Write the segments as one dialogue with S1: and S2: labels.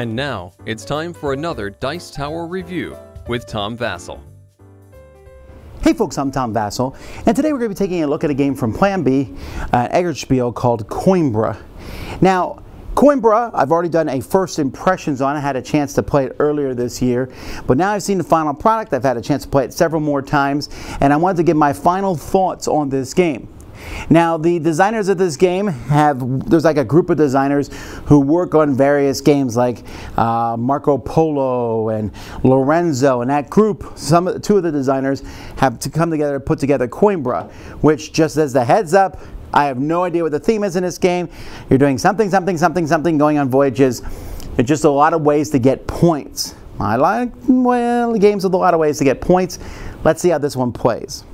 S1: And now, it's time for another Dice Tower review with Tom Vasel.
S2: Hey folks, I'm Tom Vasel, and today we're going to be taking a look at a game from Plan B, an Eggerspiel called Coimbra. Now, Coimbra, I've already done a first impressions on. I had a chance to play it earlier this year, but now I've seen the final product. I've had a chance to play it several more times, and I wanted to give my final thoughts on this game. Now, the designers of this game there's like a group of designers who work on various games like Marco Polo and Lorenzo, and that group, two of the designers have to come together to put together Coimbra, which, just as the heads up, I have no idea what the theme is in this game. You're doing something, going on voyages. There's just a lot of ways to get points. I like, well, games with a lot of ways to get points. Let's see how this one plays.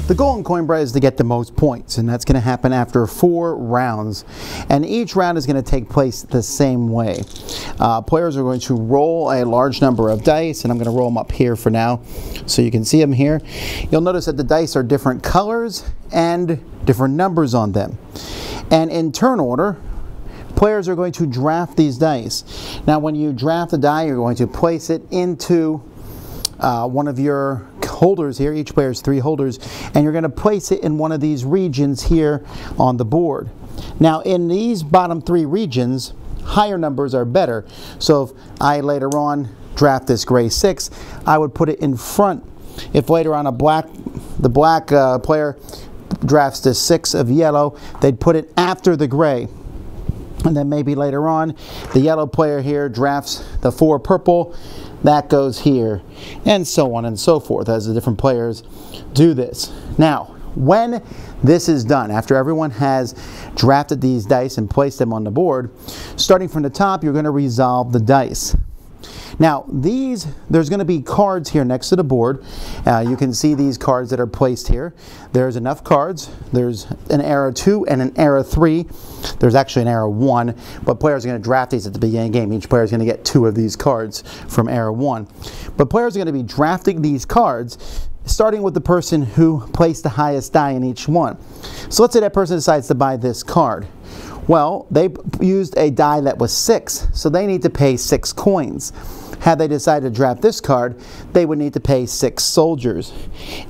S2: The goal in Coimbra is to get the most points, and that's going to happen after 4 rounds. And each round is going to take place the same way. Players are going to roll a large number of dice, and I'm going to roll them up here for now so you can see them here. You'll notice that the dice are different colors and different numbers on them. And in turn order, players are going to draft these dice. Now, when you draft a die, you're going to place it into one of your holders here. Each player has 3 holders, and you're going to place it in one of these regions here on the board. Now, in these bottom 3 regions, higher numbers are better. So if I later on draft this gray 6, I would put it in front. If later on the black player drafts the 6 of yellow, they'd put it after the gray. And then maybe later on, the yellow player here drafts the 4 purple. That goes here, and so on and so forth as the different players do this. Now, when this is done, after everyone has drafted these dice and placed them on the board, starting from the top, you're going to resolve the dice. Now, there's going to be cards here next to the board. You can see these cards that are placed here. There's enough cards. There's an era 2 and an era 3. There's actually an era 1, but players are going to draft these at the beginning of the game. Each player is going to get 2 of these cards from era 1. But players are going to be drafting these cards starting with the person who placed the highest die in each one. So let's say that person decides to buy this card. Well, they used a die that was 6, so they need to pay 6 coins. Had they decided to draft this card, they would need to pay 6 soldiers.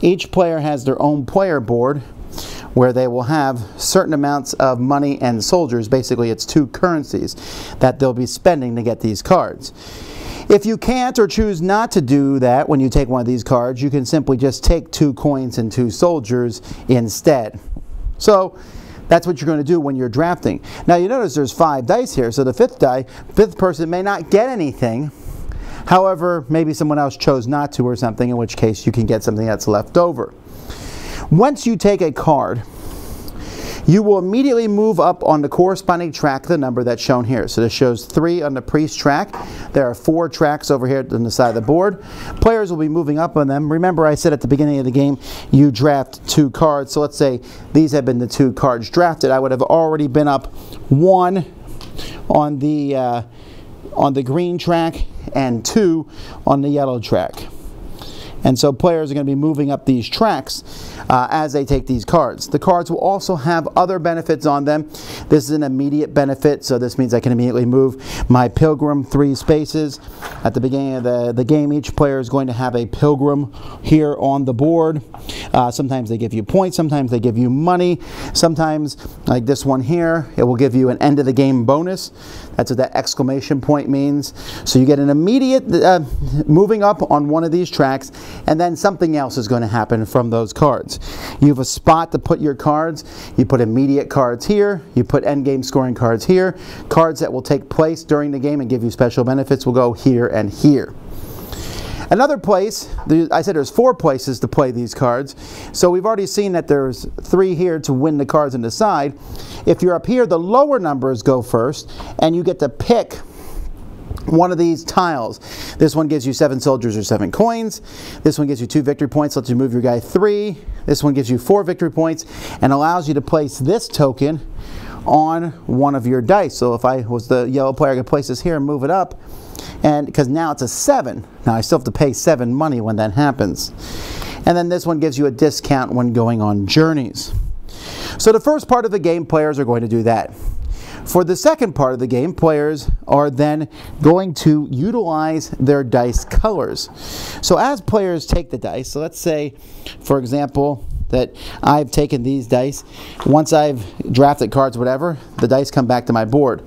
S2: Each player has their own player board where they will have certain amounts of money and soldiers. Basically, it's 2 currencies that they'll be spending to get these cards. If you can't or choose not to do that when you take one of these cards, you can simply just take 2 coins and 2 soldiers instead. So that's what you're going to do when you're drafting. Now, you notice there's 5 dice here, so the 5th person may not get anything. However, maybe someone else chose not to or something, in which case you can get something that's left over. Once you take a card, you will immediately move up on the corresponding track, the number that's shown here. So this shows 3 on the priest track. There are 4 tracks over here on the side of the board. Players will be moving up on them. Remember, I said at the beginning of the game, you draft 2 cards. So let's say these have been the 2 cards drafted. I would have already been up 1 on the green track and 2 on the yellow track. And so players are going to be moving up these tracks as they take these cards. The cards will also have other benefits on them. This is an immediate benefit, so this means I can immediately move my pilgrim 3 spaces. At the beginning of the game, each player is going to have a pilgrim here on the board. Sometimes they give you points, sometimes they give you money. Sometimes, like this one here, it will give you an end of the game bonus. That's what that exclamation point means. So you get an immediate moving up on one of these tracks, and then something else is going to happen from those cards. You have a spot to put your cards. You put immediate cards here. You put end game scoring cards here. Cards that will take place during the game and give you special benefits will go here and here. Another place, I said there's 4 places to play these cards. So we've already seen that there's 3 here to win the cards and decide. If you're up here, the lower numbers go first, and you get to pick one of these tiles. This one gives you 7 soldiers or 7 coins. This one gives you 2 victory points, lets you move your guy 3. This one gives you 4 victory points and allows you to place this token on one of your dice. So if I was the yellow player, I could place this here and move it up, and because now it's a 7. Now I still have to pay 7 money when that happens. And then this one gives you a discount when going on journeys. So the first part of the game, players are going to do that. For the second part of the game, players are then going to utilize their dice colors. So as players take the dice, so let's say, for example, that I've taken these dice. Once I've drafted cards, whatever, the dice come back to my board.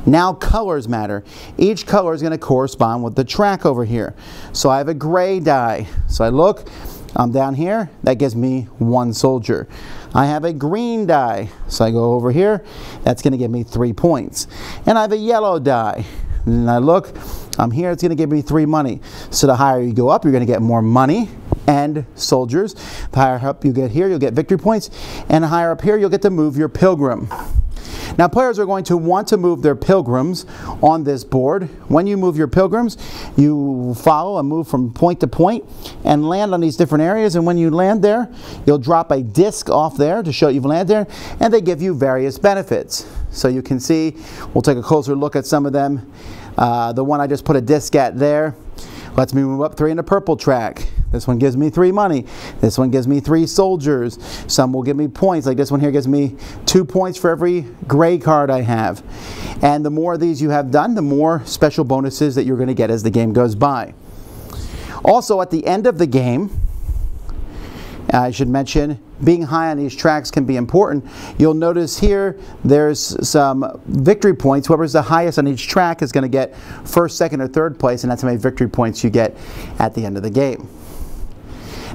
S2: Now colors matter. Each color is going to correspond with the track over here. So I have a gray die. So I look, I'm down here, that gives me 1 soldier. I have a green die, so I go over here, that's going to give me 3 points. And I have a yellow die, and I look, I'm here, it's going to give me 3 money. So the higher you go up, you're going to get more money and soldiers. The higher up you get here, you'll get victory points, and the higher up here, you'll get to move your pilgrim. Now players are going to want to move their pilgrims on this board. When you move your pilgrims, you follow and move from point to point and land on these different areas, and when you land there, you'll drop a disc off there to show you've landed there, and they give you various benefits. So you can see, we'll take a closer look at some of them. The one I just put a disc at there lets me move up 3 in the purple track. This one gives me 3 money. This one gives me 3 soldiers. Some will give me points. Like this one here gives me 2 points for every gray card I have. And the more of these you have done, the more special bonuses that you're going to get as the game goes by. Also, at the end of the game, I should mention, being high on these tracks can be important. You'll notice here there's some victory points. Whoever's the highest on each track is going to get first, second, or third place, and that's how many victory points you get at the end of the game.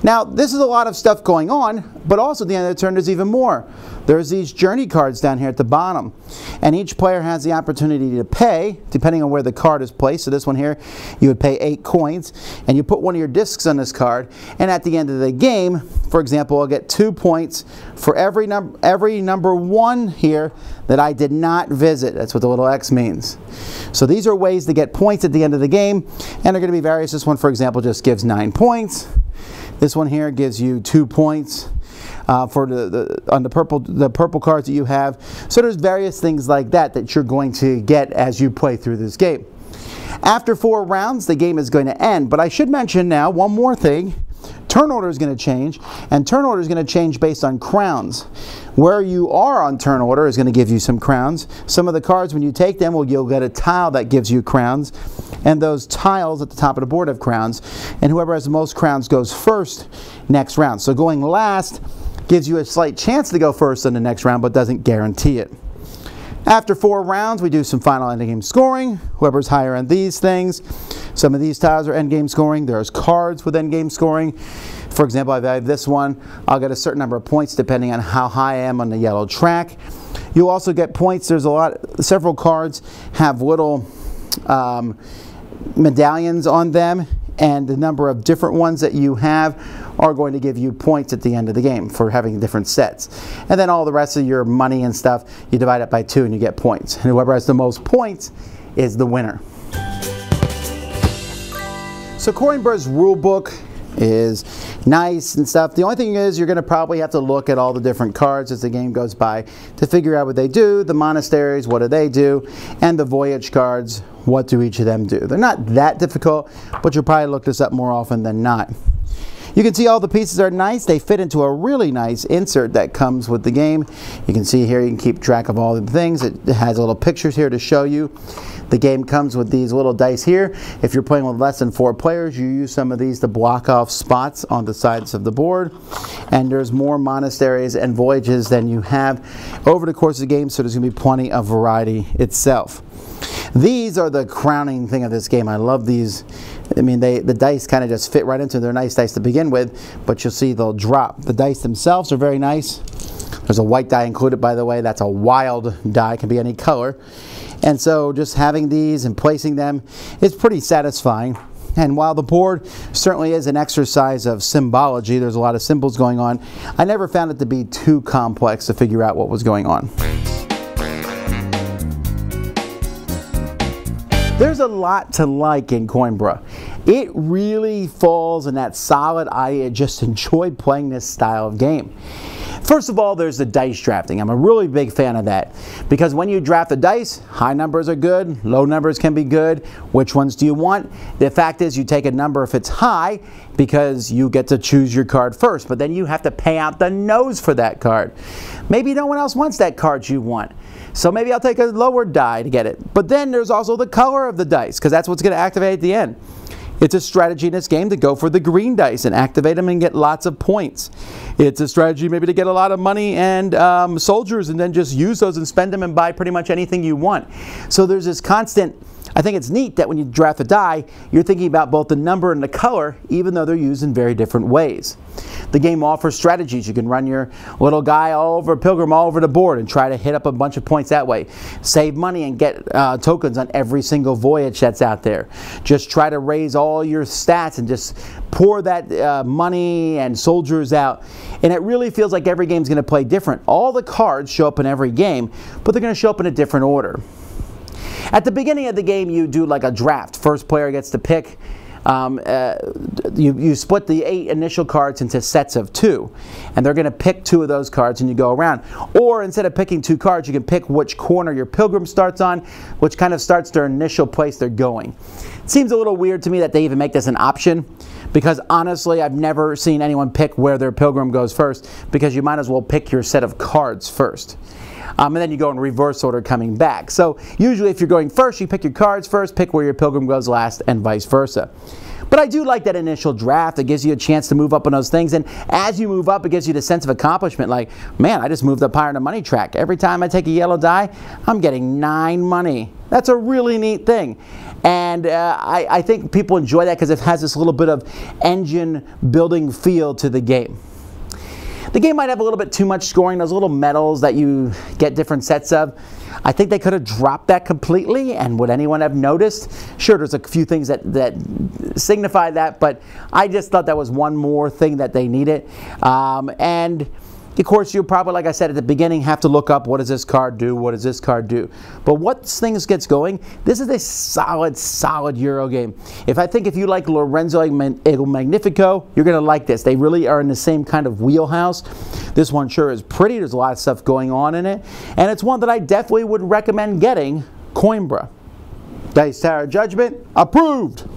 S2: Now, this is a lot of stuff going on, but also at the end of the turn there's even more. There's these journey cards down here at the bottom, and each player has the opportunity to pay, depending on where the card is placed. So this one here, you would pay 8 coins, and you put one of your discs on this card, and at the end of the game, for example, I'll get 2 points for every number 1 here that I did not visit. That's what the little X means. So these are ways to get points at the end of the game, and they're going to be various. This one, for example, just gives 9 points. This one here gives you 2 points for on the purple cards that you have. So there's various things like that that you're going to get as you play through this game. After 4 rounds, the game is going to end. But I should mention now one more thing. Turn order is going to change, and turn order is going to change based on crowns. Where you are on turn order is going to give you some crowns. Some of the cards, when you take them, you'll get a tile that gives you crowns, and those tiles at the top of the board have crowns, and whoever has the most crowns goes first next round. So going last gives you a slight chance to go first in the next round, but doesn't guarantee it. After 4 rounds, we do some final endgame scoring. Whoever's higher on these things. Some of these tiles are endgame scoring. There's cards with endgame scoring. For example, if I have this one, I'll get a certain number of points depending on how high I am on the yellow track. You'll also get points. There's several cards have little medallions on them, and the number of different ones that you have are going to give you points at the end of the game for having different sets. And then all the rest of your money and stuff, you divide it by 2 and you get points. And whoever has the most points is the winner. So Coimbra's rule book is nice and stuff. The only thing is you're going to probably have to look at all the different cards as the game goes by to figure out what they do. The monasteries, what do they do? And the voyage cards, what do each of them do? They're not that difficult, but you'll probably look this up more often than not. You can see all the pieces are nice. They fit into a really nice insert that comes with the game. You can see here you can keep track of all the things. It has little pictures here to show you. The game comes with these little dice here. If you're playing with less than 4 players, you use some of these to block off spots on the sides of the board. And there's more monasteries and voyages than you have over the course of the game, so there's going to be plenty of variety itself. These are the crowning thing of this game. I love these. I mean, the dice kind of just fit right into. They're nice dice to begin with, but you'll see they'll drop. The dice themselves are very nice. There's a white die included, by the way. That's a wild die. It can be any color. And so just having these and placing them is pretty satisfying. And while the board certainly is an exercise of symbology, there's a lot of symbols going on, I never found it to be too complex to figure out what was going on. There's a lot to like in Coimbra. It really falls in that solid, I just enjoy playing this style of game. First of all, there's the dice drafting. I'm a really big fan of that because when you draft the dice, high numbers are good, low numbers can be good. Which ones do you want? The fact is you take a number if it's high because you get to choose your card first, but then you have to pay out the nose for that card. Maybe no one else wants that card you want. So maybe I'll take a lower die to get it. But then there's also the color of the dice because that's what's going to activate at the end. It's a strategy in this game to go for the green dice and activate them and get lots of points. It's a strategy maybe to get a lot of money and soldiers and then just use those and spend them and buy pretty much anything you want. So there's this constant, I think it's neat that when you draft a die, you're thinking about both the number and the color, even though they're used in very different ways. The game offers strategies. You can run your little guy pilgrim all over the board and try to hit up a bunch of points that way. Save money and get tokens on every single voyage that's out there. Just try to raise all your stats and just pour that money and soldiers out. And it really feels like every game's going to play different. All the cards show up in every game, but they're going to show up in a different order. At the beginning of the game, you do like a draft. First player gets to pick. You split the 8 initial cards into sets of 2, and they're going to pick 2 of those cards and you go around. Or instead of picking 2 cards, you can pick which corner your pilgrim starts on, which kind of starts their initial place they're going. It seems a little weird to me that they even make this an option, because honestly I've never seen anyone pick where their pilgrim goes first, because you might as well pick your set of cards first. And then you go in reverse order coming back. So usually if you're going first, you pick your cards first, pick where your pilgrim goes last, and vice versa. But I do like that initial draft. It gives you a chance to move up on those things. And as you move up, it gives you the sense of accomplishment. Like, man, I just moved up higher on the money track. Every time I take a yellow die, I'm getting 9 money. That's a really neat thing. And I think people enjoy that because it has this little bit of engine building feel to the game. The game might have a little bit too much scoring, those little medals that you get different sets of. I think they could have dropped that completely, and would anyone have noticed? Sure, there's a few things that signify that, but I just thought that was one more thing that they needed. And of course, you'll probably, like I said at the beginning, have to look up what does this card do, what does this card do. But once things gets going, this is a solid Euro game. If you like Lorenzo Il Magnifico, you're going to like this. They really are in the same kind of wheelhouse. This one sure is pretty. There's a lot of stuff going on in it. And it's one that I definitely would recommend getting, Coimbra. Dice Tower Judgment, approved.